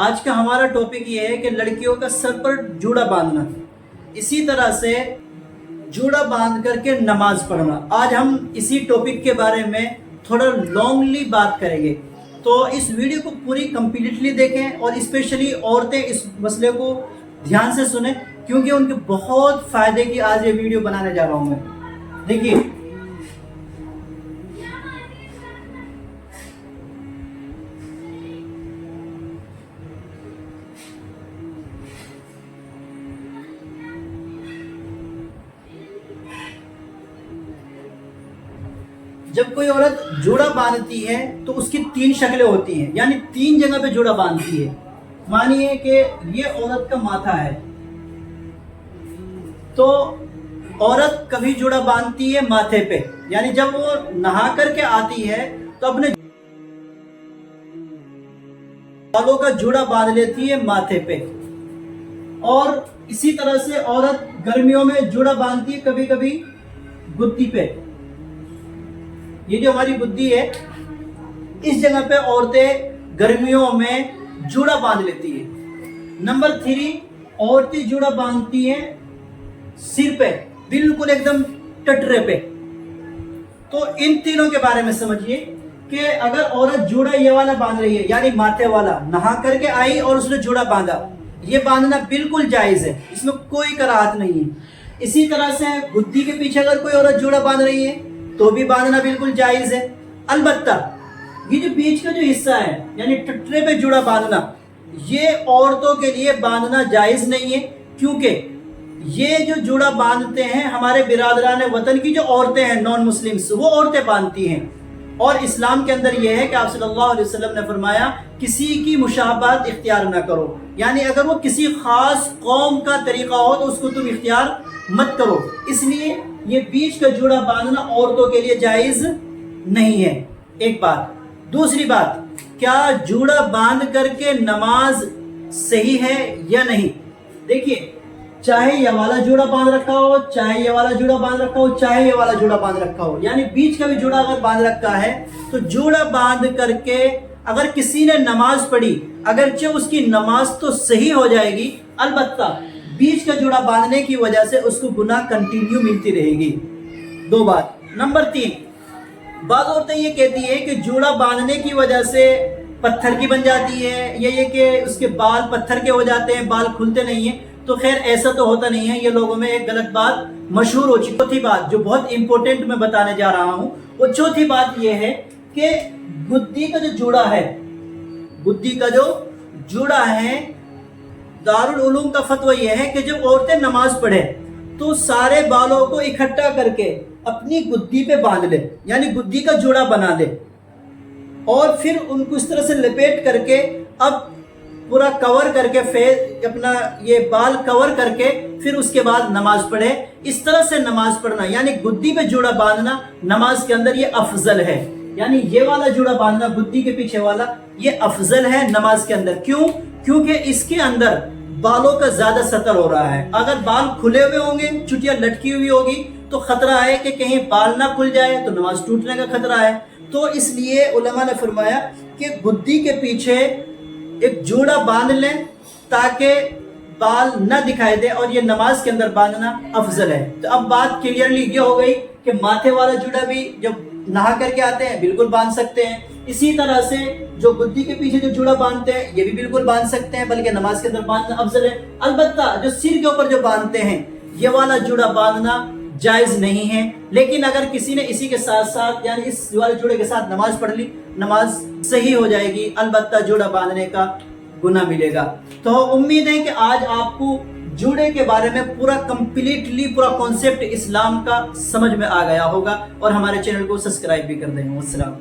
آج کا ہمارا ٹاپک یہ ہے کہ لڑکیوں کا سر پر جوڑا باندھنا، اسی طرح سے جوڑا باندھ کر کے نماز پڑھنا۔ آج ہم اسی ٹاپک کے بارے میں تھوڑا لانگلی بات کریں گے، تو اس ویڈیو کو پوری کمپلیٹلی دیکھیں اور اسپیشلی عورتیں اس مسئلے کو دھیان سے سنیں، کیونکہ ان کے بہت فائدے کی آج یہ ویڈیو بنانے جا رہا ہوں میں۔ دیکھیے، جب کوئی عورت جوڑا باندھتی ہے تو اس کی تین شکلیں ہوتی ہیں، یعنی تین جگہ پہ جوڑا باندھتی ہے۔ مانیے کہ یہ عورت کا ماتھا ہے، تو عورت کبھی جوڑا باندھتی ہے ماتھے پہ، یعنی جب وہ نہا کر کے آتی ہے تو اپنے بالوں کا جوڑا باندھ لیتی ہے ماتھے پہ۔ اور اسی طرح سے عورت گرمیوں میں جوڑا باندھتی ہے کبھی کبھی گدی پہ، یہ جو ہماری گدی ہے اس جگہ پہ عورتیں گرمیوں میں جوڑا باندھ لیتی ہے۔ نمبر 3، عورتیں جوڑا باندھتی ہیں سر پہ، بالکل ایک دم ٹٹرے پہ۔ تو ان تینوں کے بارے میں سمجھیے کہ اگر عورت جوڑا یہ والا باندھ رہی ہے، یعنی ماتھے والا، نہا کر کے آئی اور اس نے جوڑا باندھا، یہ باندھنا بالکل جائز ہے، اس میں کوئی کراہت نہیں ہے۔ اسی طرح سے گدی کے پیچھے اگر کوئی عورت جوڑا باندھ رہی ہے تو بھی باندھنا بالکل جائز ہے۔ البتہ یہ جو بیچ کا جو حصہ ہے، یعنی ٹٹرے پہ جوڑا باندھنا، یہ عورتوں کے لیے باندھنا جائز نہیں ہے، کیونکہ یہ جو جوڑا باندھتے ہیں ہمارے برادران وطن کی جو عورتیں ہیں، نان مسلمز، وہ عورتیں باندھتی ہیں۔ اور اسلام کے اندر یہ ہے کہ آپ صلی اللہ علیہ وسلم نے فرمایا کسی کی مشابہت اختیار نہ کرو، یعنی اگر وہ کسی خاص قوم کا طریقہ ہو تو اس کو تم اختیار مت کرو۔ اس لیے یہ بیچ کا جوڑا باندھنا عورتوں کے لیے جائز نہیں ہے، ایک بات۔ دوسری بات، کیا جوڑا باندھ کر کے نماز صحیح ہے یا نہیں؟ دیکھیے، چاہے یہ والا جوڑا باندھ رکھا ہو، چاہے یہ والا جوڑا باندھ رکھا ہو، چاہے یہ والا جوڑا باندھ رکھا ہو، یعنی بیچ کا بھی جوڑا اگر باندھ رکھا ہے تو جوڑا باندھ کر کے اگر کسی نے نماز پڑھی، اگرچہ اس کی نماز تو صحیح ہو جائے گی، البتہ بیچ کا جوڑا باندھنے کی وجہ سے اس کو گناہ کنٹینیو ملتی رہے گی۔ دو بات۔ نمبر 3، بعض عورتیں یہ کہتی ہے کہ جوڑا باندھنے کی وجہ سے پتھر کی بن جاتی ہے، یا یہ کہ اس کے بال پتھر کے ہو جاتے ہیں، بال کھلتے نہیں ہیں۔ تو خیر ایسا تو ہوتا نہیں ہے، یہ لوگوں میں ایک غلط بات مشہور ہو چکی۔ چوتھی بات جو بہت امپورٹنٹ میں بتانے جا رہا ہوں، وہ چوتھی بات یہ ہے کہ گدی کا جو جوڑا ہے، گدی کا جو جوڑا ہے، دارالعلوم کا فتویٰ یہ ہے کہ جب عورتیں نماز پڑھے تو سارے بالوں کو اکٹھا کر کے اپنی گدی پہ باندھ لے، یعنی گدی کا جوڑا بنا لے، اور پھر ان کو اس طرح سے لپیٹ کر کے اب پورا کور کر کے فیس اپنا یہ بال کور کر کے پھر اس کے بعد نماز پڑھے۔ اس طرح سے نماز پڑھنا، یعنی گدی پہ جوڑا باندھنا نماز کے اندر یہ افضل ہے، یعنی یہ والا جوڑا باندھنا گدی کے پیچھے والا یہ افضل ہے نماز کے اندر۔ کیوں؟ کیونکہ اس کے اندر بالوں کا زیادہ سطر ہو رہا ہے۔ اگر بال کھلے ہوئے ہوں گے، چٹیاں لٹکی ہوئی ہوگی، تو خطرہ ہے کہ کہیں بال نہ کھل جائے تو نماز ٹوٹنے کا خطرہ ہے۔ تو اس لیے علماء نے فرمایا کہ گدی کے پیچھے ایک جوڑا باندھ لیں تاکہ بال نہ دکھائی دے، اور یہ نماز کے اندر باندھنا افضل ہے۔ تو اب بات کلیئرلی یہ ہو گئی کہ ماتھے والا جوڑا بھی جب نہا کر کے آتے ہیں بالکل باندھ سکتے ہیں، اسی طرح سے جو گدی کے پیچھے جو جوڑا باندھتے ہیں یہ بھی بالکل باندھ سکتے ہیں، بلکہ نماز کے اندر باندھنا افضل ہے۔ البتہ جو سر کے اوپر جو باندھتے ہیں یہ والا جوڑا باندھنا جائز نہیں ہے، لیکن اگر کسی نے اسی کے ساتھ ساتھ، یعنی اس والے جوڑے کے ساتھ نماز پڑھ لی، نماز صحیح ہو جائے گی، البتہ جوڑا باندھنے کا گناہ ملے گا۔ تو امید ہے کہ آج آپ کو جوڑے کے بارے میں پورا کمپلیٹلی پورا کانسیپٹ اسلام کا سمجھ میں آ گیا ہوگا، اور ہمارے چینل کو سبسکرائب بھی کر دیں۔ السلام۔